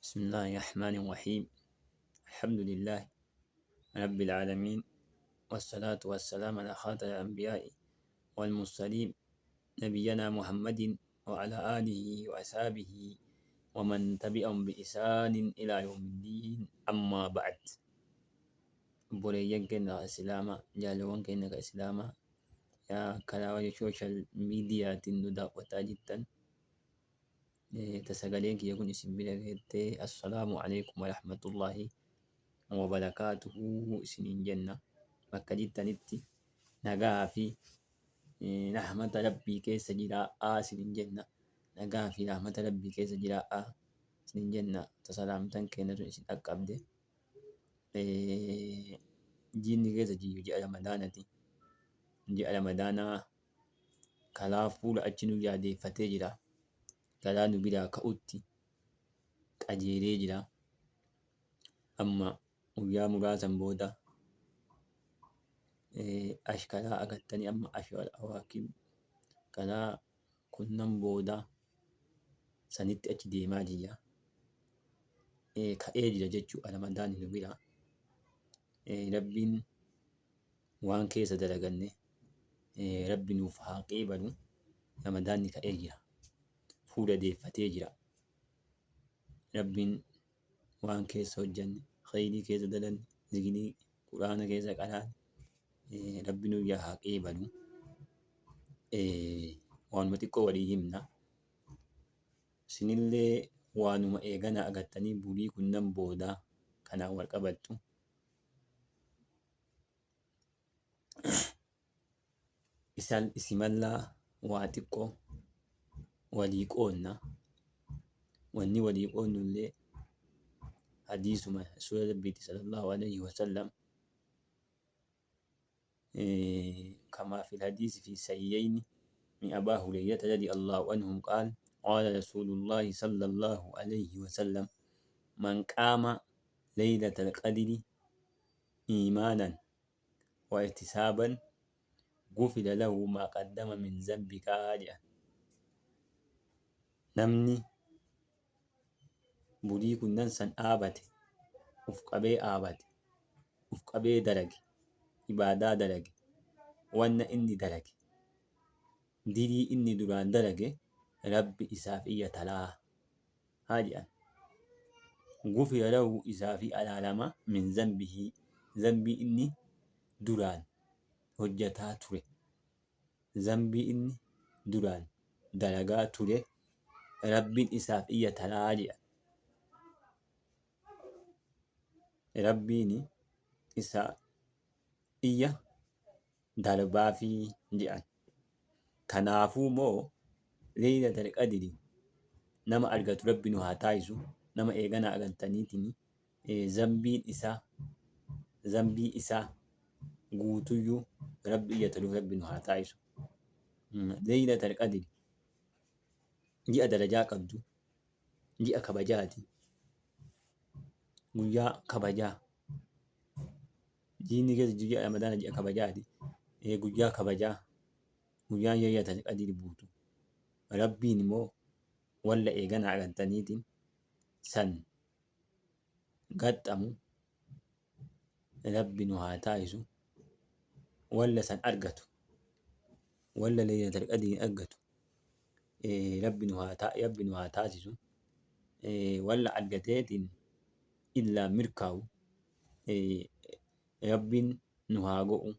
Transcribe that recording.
بسم الله الرحمن الرحيم. الحمد لله رب العالمين، والصلاة والسلام على خاتم الأنبياء والمرسلين، نبينا محمد وعلى آله وأصحابه ومن تبعهم بإحسان إلى يوم الدين. أما بعد، بريان كنا إسلاما جالوان كنا إسلاما يا كلاوي سوشيال ميديا تندودا وتاجتا تسغلين كي يكون اسم بلغت. السلام عليكم ورحمة الله وبركاته. سنين جنة bakka jirtanitti nagaa fi rahmata rabbii keessa jiraadhaa isiniin jenna. Nagaa fi rahmata rabbii keessa jiraadhaa isiniin jenna. Tasalaamtan keenya sun isin dhaqqabde. Jiinni keessa jiyyu ji'a ramadaanati. Ji'a ramadaanaa kalaa fuula achi nu yaadeeffatee jira. Kalaa nu biraa ka'utti qajeelee jira. Amma guyyaa muraasan booda ashkalaa agattanii amma ashwal awaakim kalaa kunnan booda sanitti achi deemaa jira. Ka'ee jira jechuudha ramadaanni nu bira. Rabbiin waan keessa dalaganne rabbi nuuf haa qeebalu. Ramadaanni ka'ee jira. Fuula deeffatee jira. Rabbiin waan keessa hojjanne khayrii keessa dalanne zikrii quraana keessa qaraan rabbi nu haa qeebalu. Waanuma xiqqoo walii himna. Isinillee waanuma eegana agattanii bulii kunnan booda kanaan wal qabattu. Isimallaa waa xiqqoo walii qoonna. Wanni walii qoonnullee hadiisuma rasuula rabbiiti sallallahu alaihi wasallam. كما في الحديث في الصحيحين من أبا هريرة رضي الله عنه قال قال رسول الله صلى الله عليه وسلم من قام ليلة القدر إيمانا واحتسابا غفر له ما قدم من ذنب كارئا. نمني bulii kunnan san dhaabate uf qabee dhaabate uf qabee dalage ibaadaa dalage wanna inni dalage dirii inni duraan dalage rabbi isaaf iyya talaa haa jedhan. Gufira lahu isaafi alaalama min zambihi zambii inni duraan hojjataa ture zambii inni duraan dalagaa ture rabbiin isaaf iyya talaa jedhan. Rabbiin isa iyya darbaafi jedhan. Kanaafuu moo leeylatal qadri nama argatu rabbi nu haa taasisu. Nama eegana argantaniitiin zambii isaa guutuyyuu rabbi iyyataluuf rabbi nu haa taasisu. Leeylatal qadri ji'a darajaa qabdu, ji'a kabajaati. Guyyaa kabajaa jiinni keessa ji'a ramadaana ji'a kabajaati. Guyyaa kabajaa guyyaan leeylatal qadri buutu. Rabbiin immoo walla eegana argantaniitiin san gaxxamu rabbi nu haa taasisu. Walla san argatu walla leeylatal qadri argatu rabbi nu haa taasisu. Walla argateetiin illaa mirkaa'u rabbiin nu haa go'u.